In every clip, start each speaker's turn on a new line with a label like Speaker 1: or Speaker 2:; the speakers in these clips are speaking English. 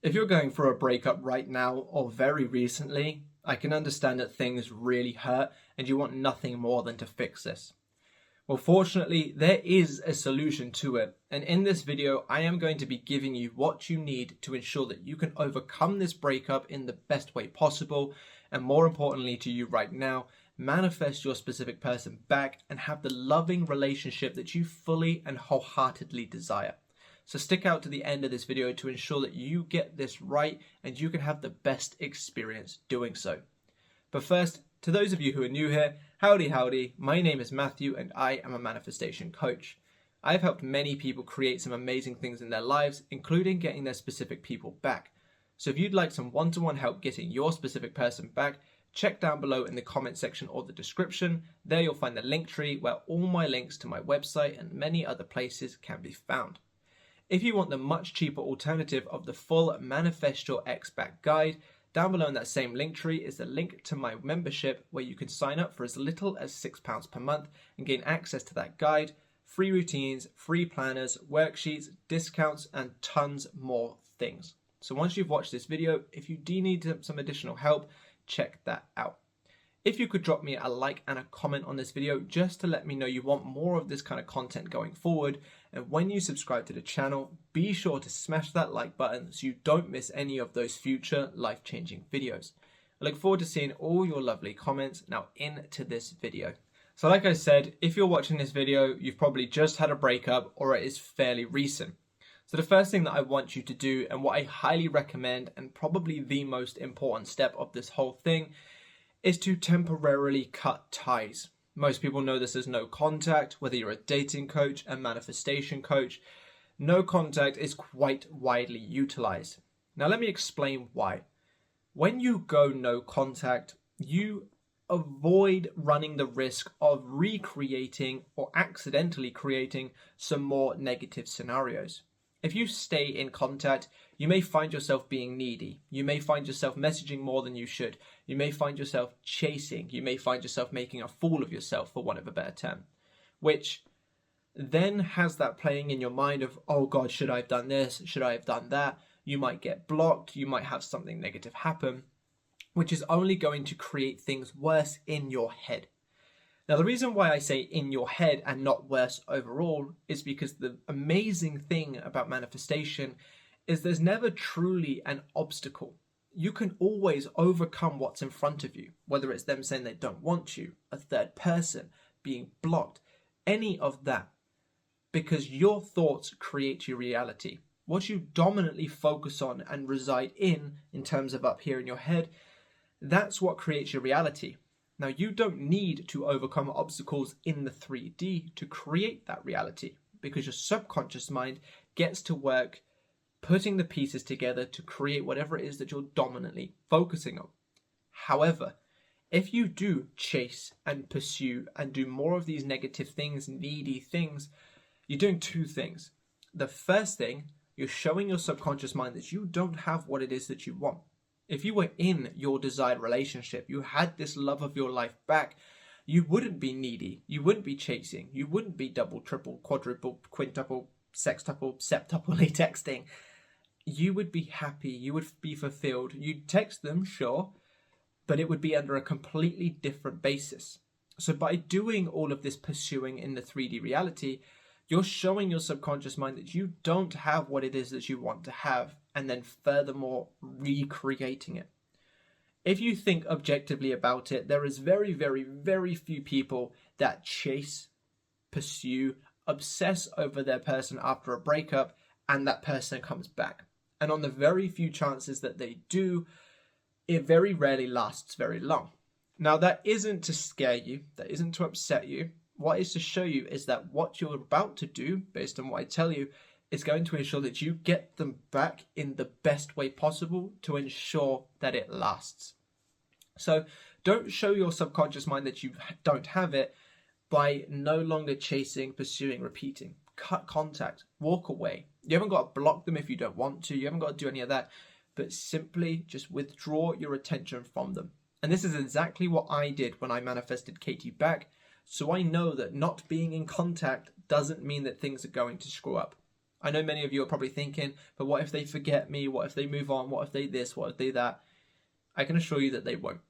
Speaker 1: If you're going through a breakup right now or very recently, I can understand that things really hurt and you want nothing more than to fix this. Well, fortunately, there is a solution to it. And in this video, I am going to be giving you what you need to ensure that you can overcome this breakup in the best way possible. And more importantly to you right now, manifest your specific person back and have the loving relationship that you fully and wholeheartedly desire. So stick out to the end of this video to ensure that you get this right and you can have the best experience doing so. But first, to those of you who are new here, howdy, my name is Matthew and I am a manifestation coach. I've helped many people create some amazing things in their lives, including getting their specific people back. So if you'd like some one-to-one help getting your specific person back, check down below in the comment section or the description. There you'll find the link tree where all my links to my website and many other places can be found. If you want the much cheaper alternative of the full Manifest Your Ex Back guide, down below in that same link tree is the link to my membership where you can sign up for as little as £6 per month and gain access to that guide, free routines, free planners, worksheets, discounts, and tons more things. So once you've watched this video, if you do need some additional help, check that out. If you could drop me a like and a comment on this video just to let me know you want more of this kind of content going forward. And when you subscribe to the channel, be sure to smash that like button so you don't miss any of those future life-changing videos. I look forward to seeing all your lovely comments. Now into this video. So like I said, if you're watching this video, you've probably just had a breakup or it is fairly recent. So the first thing that I want you to do, and what I highly recommend and probably the most important step of this whole thing, is to temporarily cut ties. Most people know this as no contact, whether you're a dating coach, a manifestation coach. No contact is quite widely utilized. Now let me explain why. When you go no contact, you avoid running the risk of recreating or accidentally creating some more negative scenarios. If you stay in contact, you may find yourself being needy. You may find yourself messaging more than you should. You may find yourself chasing. You may find yourself making a fool of yourself, for want of a better term, which then has that playing in your mind of, oh God, should I have done this? Should I have done that? You might get blocked. You might have something negative happen, which is only going to create things worse in your head. Now, the reason why I say in your head and not worse overall is because the amazing thing about manifestation is there's never truly an obstacle. You can always overcome what's in front of you, whether it's them saying they don't want you, a third person, being blocked, any of that, because your thoughts create your reality. What you dominantly focus on and reside in terms of up here in your head, that's what creates your reality. Now, you don't need to overcome obstacles in the 3D to create that reality, because your subconscious mind gets to work putting the pieces together to create whatever it is that you're dominantly focusing on. However, if you do chase and pursue and do more of these negative things, needy things, you're doing two things. The first thing, you're showing your subconscious mind that you don't have what it is that you want. If you were in your desired relationship, you had this love of your life back, you wouldn't be needy, you wouldn't be chasing, you wouldn't be double, triple, quadruple, quintuple, sextuple, septuply texting. You would be happy, you would be fulfilled. You'd text them, sure, but it would be under a completely different basis. So by doing all of this pursuing in the 3D reality, you're showing your subconscious mind that you don't have what it is that you want to have, and then furthermore recreating it. If you think objectively about it, there is very, very, very few people that chase, pursue, obsess over their person after a breakup and that person comes back. And on the very few chances that they do, it very rarely lasts very long. Now, that isn't to scare you, that isn't to upset you. What is to show you is that what you're about to do, based on what I tell you, is going to ensure that you get them back in the best way possible to ensure that it lasts. So don't show your subconscious mind that you don't have it by no longer chasing, pursuing, repeating. Cut contact, walk away. You haven't got to block them if you don't want to. You haven't got to do any of that, but simply just withdraw your attention from them. And this is exactly what I did when I manifested Katie back. So I know that not being in contact doesn't mean that things are going to screw up. I know many of you are probably thinking, but what if they forget me? What if they move on? What if they this? What if they that? I can assure you that they won't.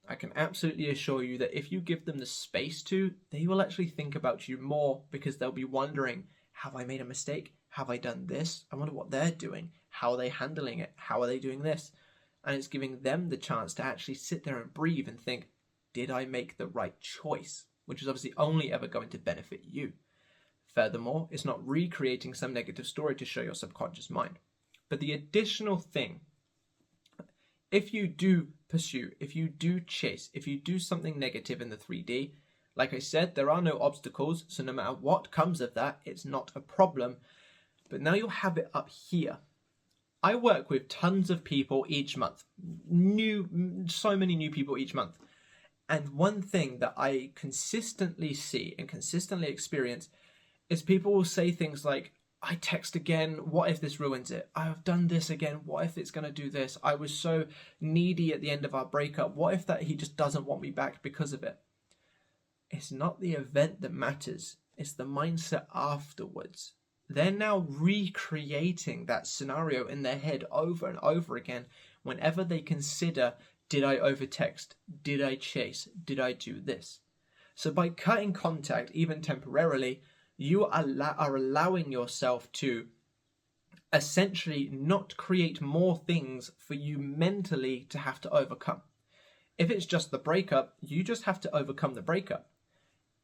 Speaker 1: I can absolutely assure you that if you give them the space to, they will actually think about you more, because they'll be wondering, have I made a mistake? Have I done this? I wonder what they're doing. How are they handling it? How are they doing this? And it's giving them the chance to actually sit there and breathe and think, did I make the right choice? Which is obviously only ever going to benefit you. Furthermore, it's not recreating some negative story to show your subconscious mind. But the additional thing, if you do pursue, if you do chase, if you do something negative in the 3D, like I said, there are no obstacles, so no matter what comes of that, it's not a problem. But now you'll have it up here. I work with tons of people each month, so many new people each month. And one thing that I consistently see and consistently experience is people will say things like, I text again, what if this ruins it? I have done this again, what if it's going to do this? I was so needy at the end of our breakup, what if that he just doesn't want me back because of it? It's not the event that matters, it's the mindset afterwards. They're now recreating that scenario in their head over and over again whenever they consider, did I overtext? Did I chase? Did I do this? So by cutting contact, even temporarily, you are allowing yourself to essentially not create more things for you mentally to have to overcome. If it's just the breakup, you just have to overcome the breakup.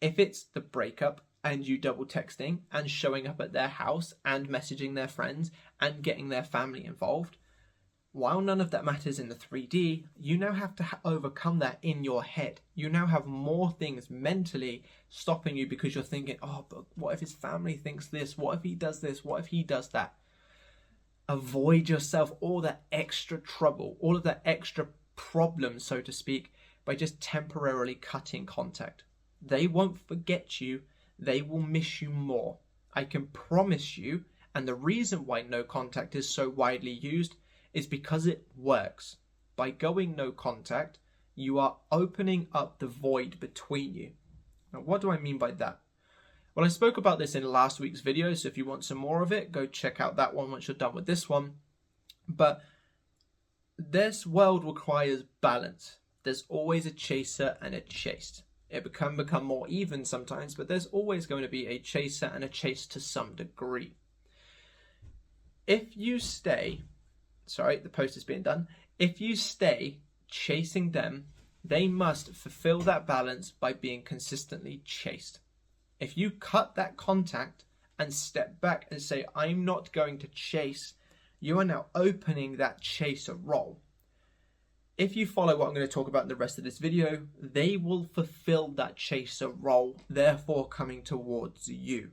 Speaker 1: If it's the breakup and you double texting and showing up at their house and messaging their friends and getting their family involved, while none of that matters in the 3D, you now have to overcome that in your head. You now have more things mentally stopping you because you're thinking, oh, but what if his family thinks this? What if he does this? What if he does that? Avoid yourself all that extra trouble, all of that extra problem, so to speak, by just temporarily cutting contact. They won't forget you. They will miss you more. I can promise you, and the reason why no contact is so widely used is because it works. By going no contact, you are opening up the void between you. Now, what do I mean by that? Well, I spoke about this in last week's video, so if you want some more of it, go check out that one once you're done with this one. But this world requires balance. There's always a chaser and a chased. It can become more even sometimes, but there's always going to be a chaser and a chase to some degree. If you stay, sorry, the post is being done. If you stay chasing them, they must fulfill that balance by being consistently chased. If you cut that contact and step back and say, I'm not going to chase, you are now opening that chaser role. If you follow what I'm going to talk about in the rest of this video, they will fulfill that chaser role, therefore coming towards you.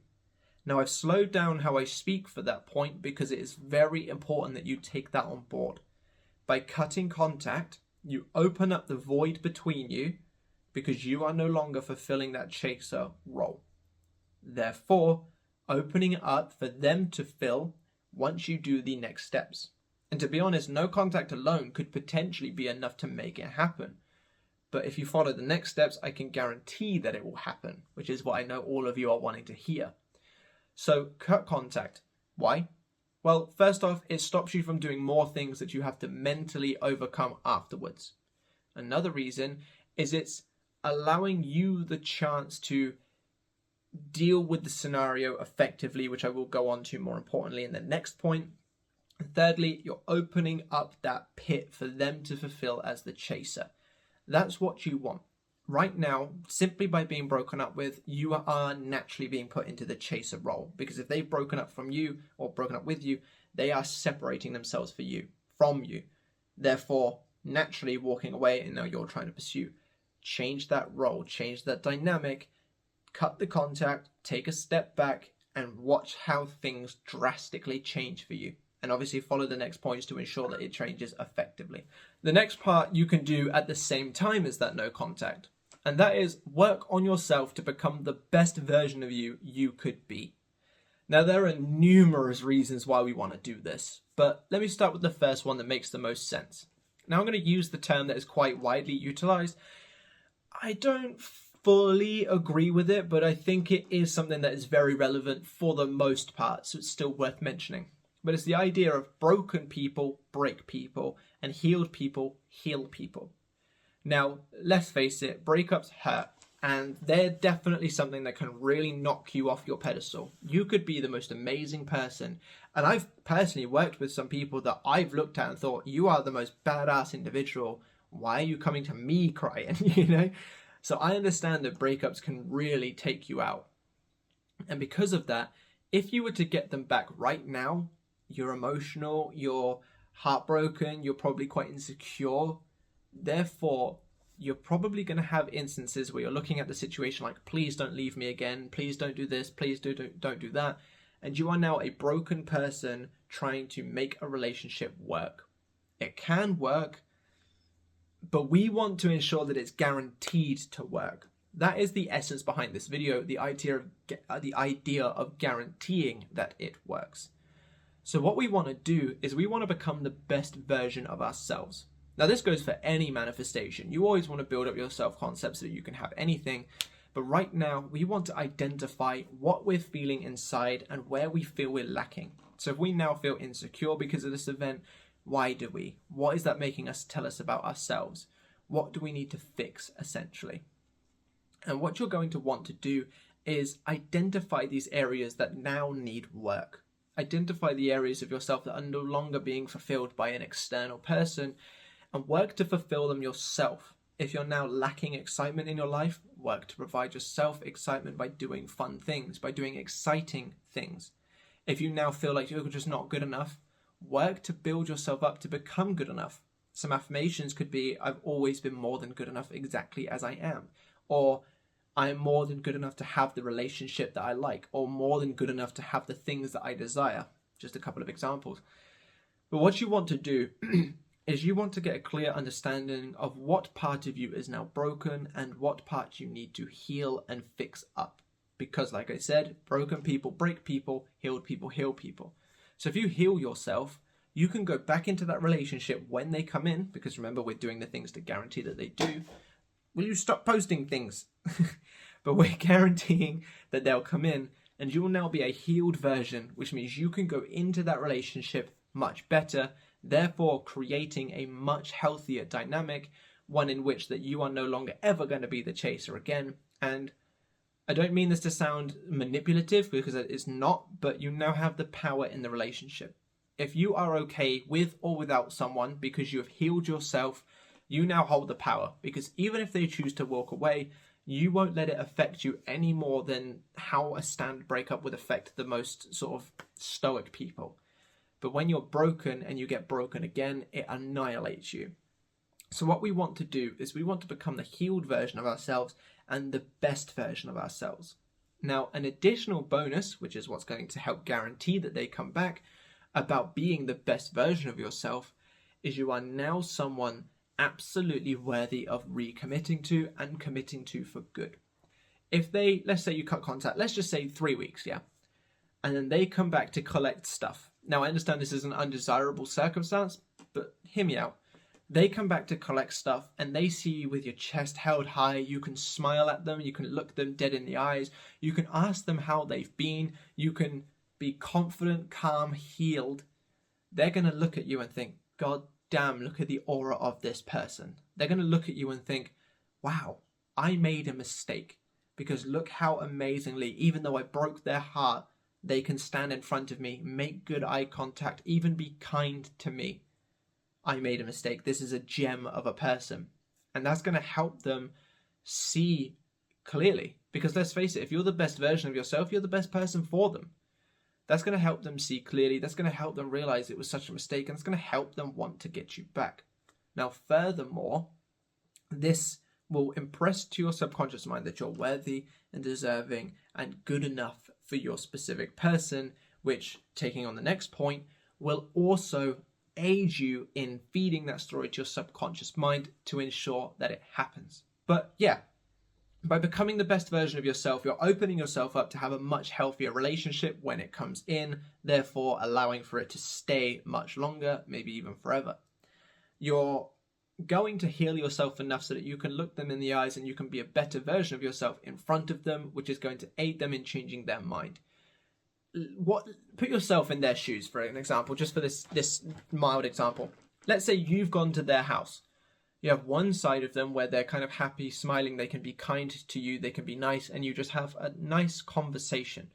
Speaker 1: Now, I've slowed down how I speak for that point because it is very important that you take that on board. By cutting contact, you open up the void between you because you are no longer fulfilling that chaser role. Therefore, opening it up for them to fill once you do the next steps. And to be honest, no contact alone could potentially be enough to make it happen. But if you follow the next steps, I can guarantee that it will happen, which is what I know all of you are wanting to hear. So cut contact. Why? Well, first off, it stops you from doing more things that you have to mentally overcome afterwards. Another reason is it's allowing you the chance to deal with the scenario effectively, which I will go on to more importantly in the next point. And thirdly, you're opening up that pit for them to fulfill as the chaser. That's what you want. Right now, simply by being broken up with, you are naturally being put into the chaser role. Because if they've broken up from you or broken up with you, they are separating themselves from you. Therefore, naturally walking away, and now you're trying to pursue. Change that role, change that dynamic, cut the contact, take a step back, and watch how things drastically change for you. And obviously follow the next points to ensure that it changes effectively. The next part you can do at the same time as that no contact. And that is work on yourself to become the best version of you could be. Now, there are numerous reasons why we want to do this, but let me start with the first one that makes the most sense. Now, I'm going to use the term that is quite widely utilized. I don't fully agree with it, but I think it is something that is very relevant for the most part, so it's still worth mentioning. But it's the idea of broken people break people, and healed people heal people. Now, let's face it, breakups hurt, and they're definitely something that can really knock you off your pedestal. You could be the most amazing person, and I've personally worked with some people that I've looked at and thought, you are the most badass individual. Why are you coming to me crying, you know? So I understand that breakups can really take you out. And because of that, if you were to get them back right now, you're emotional, you're heartbroken, you're probably quite insecure. Therefore, you're probably going to have instances where you're looking at the situation like, please don't leave me again, please don't do this, please don't do that. And you are now a broken person trying to make a relationship work. It can work, but we want to ensure that it's guaranteed to work. That is the essence behind this video, the idea of guaranteeing that it works. So what we want to do is we want to become the best version of ourselves. Now this goes for any manifestation. You always want to build up your self-concept so that you can have anything. But right now, we want to identify what we're feeling inside and where we feel we're lacking. So if we now feel insecure because of this event, why do we? What is that making us tell us about ourselves? What do we need to fix, essentially? And what you're going to want to do is identify these areas that now need work. Identify the areas of yourself that are no longer being fulfilled by an external person, and work to fulfill them yourself. If you're now lacking excitement in your life, work to provide yourself excitement by doing fun things, by doing exciting things. If you now feel like you're just not good enough, work to build yourself up to become good enough. Some affirmations could be, I've always been more than good enough exactly as I am. Or, I am more than good enough to have the relationship that I like. Or more than good enough to have the things that I desire. Just a couple of examples. But what you want to do is you want to get a clear understanding of what part of you is now broken and what part you need to heal and fix up. Because like I said, broken people break people, heal people. So if you heal yourself, you can go back into that relationship when they come in, because remember, we're doing the things to guarantee that they do. Will you stop posting things? But we're guaranteeing that they'll come in, and you will now be a healed version, which means you can go into that relationship much better, therefore creating a much healthier dynamic, one in which that you are no longer ever going to be the chaser again. And I don't mean this to sound manipulative, because it's not, but you now have the power in the relationship. If you are okay with or without someone because you have healed yourself, you now hold the power, because even if they choose to walk away, you won't let it affect you any more than how a standard breakup would affect the most sort of stoic people. But when you're broken and you get broken again, it annihilates you. So what we want to do is we want to become the healed version of ourselves and the best version of ourselves. Now, an additional bonus, which is what's going to help guarantee that they come back, about being the best version of yourself, is you are now someone absolutely worthy of recommitting to and committing to for good. If they, let's say you cut contact, let's just say 3 weeks, yeah? And then they come back to collect stuff. Now, I understand this is an undesirable circumstance, but hear me out. They come back to collect stuff and they see you with your chest held high. You can smile at them. You can look them dead in the eyes. You can ask them how they've been. You can be confident, calm, healed. They're going to look at you and think, God damn, look at the aura of this person. They're going to look at you and think, wow, I made a mistake. Because look how amazingly, even though I broke their heart, they can stand in front of me, make good eye contact, even be kind to me. I made a mistake. This is a gem of a person. And that's going to help them see clearly. Because let's face it, if you're the best version of yourself, you're the best person for them. That's going to help them see clearly. That's going to help them realize it was such a mistake. And it's going to help them want to get you back. Now, furthermore, this will impress to your subconscious mind that you're worthy and deserving and good enough for your specific person, which, taking on the next point, will also aid you in feeding that story to your subconscious mind to ensure that it happens. But yeah, by becoming the best version of yourself, you're opening yourself up to have a much healthier relationship when it comes in, therefore allowing for it to stay much longer, maybe even forever. You're going to heal yourself enough so that you can look them in the eyes and you can be a better version of yourself in front of them, which is going to aid them in changing their mind. Put yourself in their shoes, for an example, just for this mild example. Let's say you've gone to their house. You have one side of them where they're kind of happy, smiling, they can be kind to you, they can be nice, and you just have a nice conversation.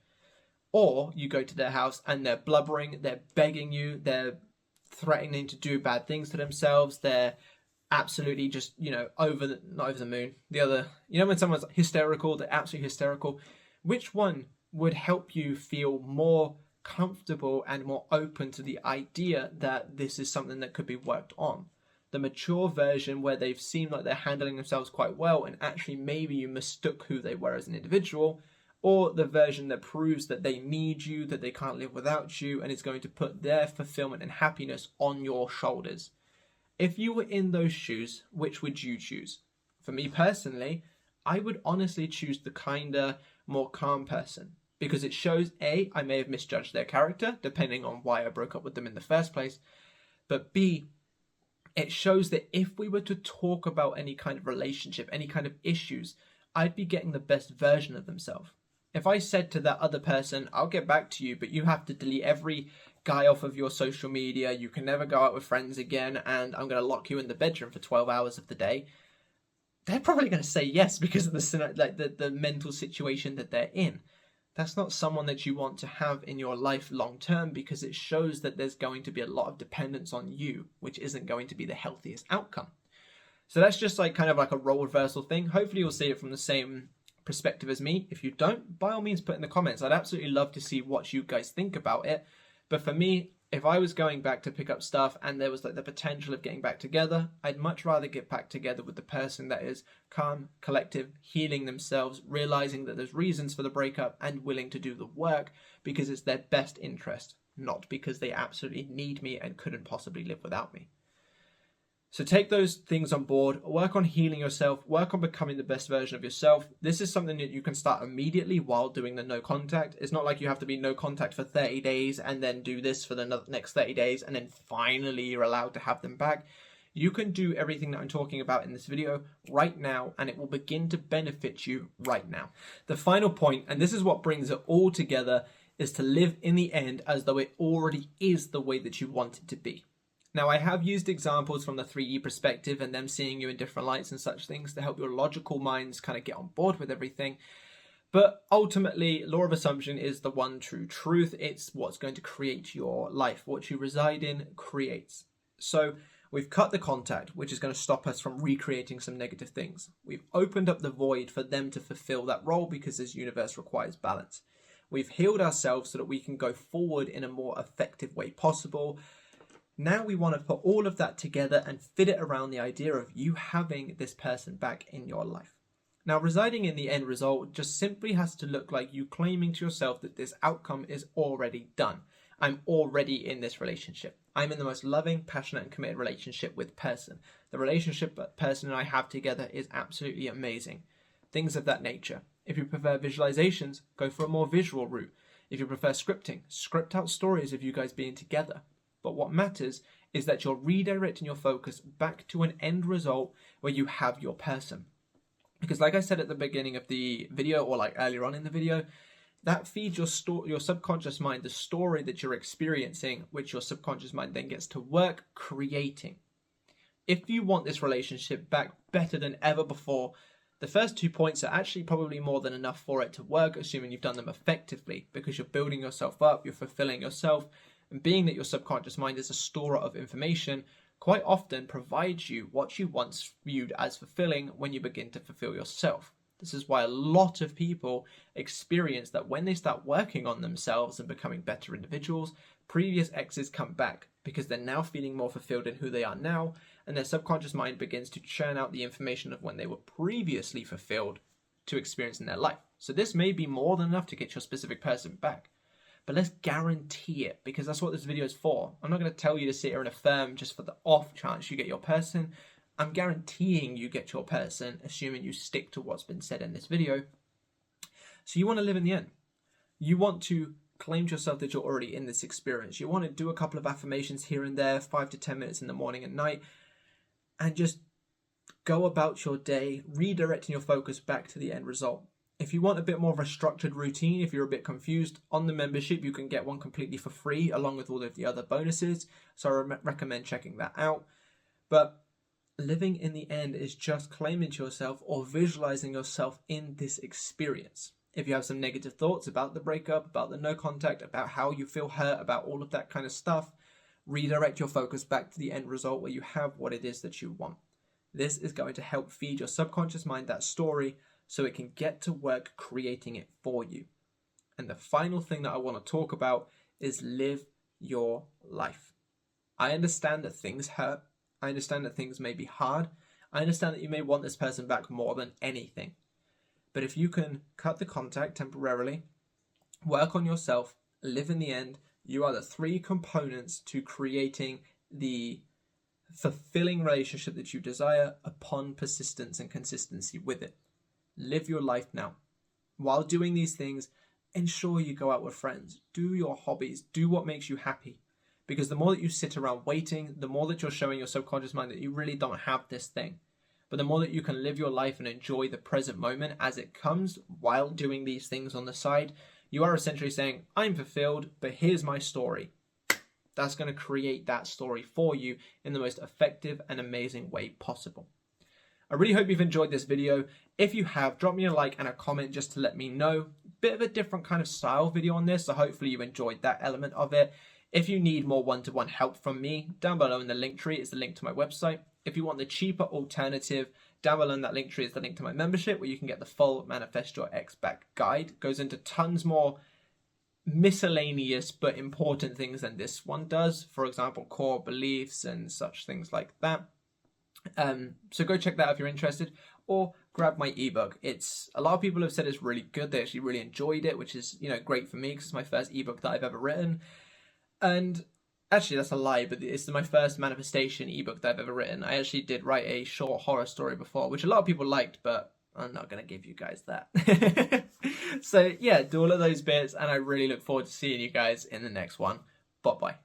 Speaker 1: Or you go to their house and they're blubbering, they're begging you, they're threatening to do bad things to themselves, they're absolutely just, not over the moon. When someone's hysterical, they're absolutely hysterical. Which one would help you feel more comfortable and more open to the idea that this is something that could be worked on? The mature version where they've seemed like they're handling themselves quite well and actually maybe you mistook who they were as an individual, or the version that proves that they need you, that they can't live without you, and is going to put their fulfillment and happiness on your shoulders. If you were in those shoes, which would you choose? For me personally, I would honestly choose the kinder, more calm person, because it shows A, I may have misjudged their character, depending on why I broke up with them in the first place, but B, it shows that if we were to talk about any kind of relationship, any kind of issues, I'd be getting the best version of themselves. If I said to that other person, I'll get back to you, but you have to delete every guy off of your social media, you can never go out with friends again, and I'm going to lock you in the bedroom for 12 hours of the day, they're probably going to say yes because of the mental situation that they're in. That's not someone that you want to have in your life long term, because it shows that there's going to be a lot of dependence on you, which isn't going to be the healthiest outcome. So that's just kind of like a role reversal thing. Hopefully you'll see it from the same perspective as me. If you don't, by all means put in the comments. I'd absolutely love to see what you guys think about it. But for me, if I was going back to pick up stuff and there was the potential of getting back together, I'd much rather get back together with the person that is calm, collective, healing themselves, realizing that there's reasons for the breakup and willing to do the work because it's their best interest, not because they absolutely need me and couldn't possibly live without me. So take those things on board, work on healing yourself, work on becoming the best version of yourself. This is something that you can start immediately while doing the no contact. It's not like you have to be no contact for 30 days and then do this for the next 30 days and then finally you're allowed to have them back. You can do everything that I'm talking about in this video right now and it will begin to benefit you right now. The final point, and this is what brings it all together, is to live in the end as though it already is the way that you want it to be. Now, I have used examples from the 3E perspective and them seeing you in different lights and such things to help your logical minds kind of get on board with everything. But ultimately, law of assumption is the one true truth. It's what's going to create your life. What you reside in creates. So we've cut the contact, which is going to stop us from recreating some negative things. We've opened up the void for them to fulfill that role because this universe requires balance. We've healed ourselves so that we can go forward in a more effective way possible. Now we want to put all of that together and fit it around the idea of you having this person back in your life. Now, residing in the end result just simply has to look like you claiming to yourself that this outcome is already done. I'm already in this relationship. I'm in the most loving, passionate, and committed relationship with person. The relationship that person and I have together is absolutely amazing. Things of that nature. If you prefer visualizations, go for a more visual route. If you prefer scripting, script out stories of you guys being together. But what matters is that you're redirecting your focus back to an end result where you have your person. Because like I said at the beginning of the video, or like earlier on in the video, that feeds your subconscious mind the story that you're experiencing, which your subconscious mind then gets to work creating. If you want this relationship back better than ever before, the first 2 points are actually probably more than enough for it to work, assuming you've done them effectively, because you're building yourself up, you're fulfilling yourself. And being that your subconscious mind is a storer of information, quite often provides you what you once viewed as fulfilling when you begin to fulfill yourself. This is why a lot of people experience that when they start working on themselves and becoming better individuals, previous exes come back because they're now feeling more fulfilled in who they are now, and their subconscious mind begins to churn out the information of when they were previously fulfilled to experience in their life. So this may be more than enough to get your specific person back. But let's guarantee it, because that's what this video is for. I'm not going to tell you to sit here and affirm just for the off chance you get your person. I'm guaranteeing you get your person, assuming you stick to what's been said in this video. So you want to live in the end. You want to claim to yourself that you're already in this experience. You want to do a couple of affirmations here and there, 5 to 10 minutes in the morning and night. and just go about your day, redirecting your focus back to the end result. If you want a bit more of a structured routine, if you're a bit confused on the membership, you can get one completely for free along with all of the other bonuses. So I recommend checking that out. But living in the end is just claiming to yourself or visualizing yourself in this experience. If you have some negative thoughts about the breakup, about the no contact, about how you feel hurt, about all of that kind of stuff, redirect your focus back to the end result where you have what it is that you want. This is going to help feed your subconscious mind that story so it can get to work creating it for you. And the final thing that I want to talk about is live your life. I understand that things hurt. I understand that things may be hard. I understand that you may want this person back more than anything. But if you can cut the contact temporarily, work on yourself, live in the end, you are the 3 components to creating the fulfilling relationship that you desire upon persistence and consistency with it. Live your life now. While doing these things, ensure you go out with friends. Do your hobbies. Do what makes you happy. Because the more that you sit around waiting, the more that you're showing your subconscious mind that you really don't have this thing. But the more that you can live your life and enjoy the present moment as it comes while doing these things on the side, you are essentially saying, I'm fulfilled, but here's my story. That's going to create that story for you in the most effective and amazing way possible. I really hope you've enjoyed this video. If you have, drop me a like and a comment just to let me know. Bit of a different kind of style video on this, so hopefully you enjoyed that element of it. If you need more one-to-one help from me, down below in the link tree is the link to my website. If you want the cheaper alternative, down below in that link tree is the link to my membership where you can get the full Manifest Your Ex Back guide. It goes into tons more miscellaneous but important things than this one does. For example, core beliefs and such things like that. So go check that out if you're interested, or grab my ebook. A lot of people have said it's really good. They actually really enjoyed it, which is, great for me because it's my first ebook that I've ever written. And actually, that's a lie, but it's my first manifestation ebook that I've ever written. I actually did write a short horror story before, which a lot of people liked, but I'm not going to give you guys that. So yeah, do all of those bits, and I really look forward to seeing you guys in the next one. Bye-bye.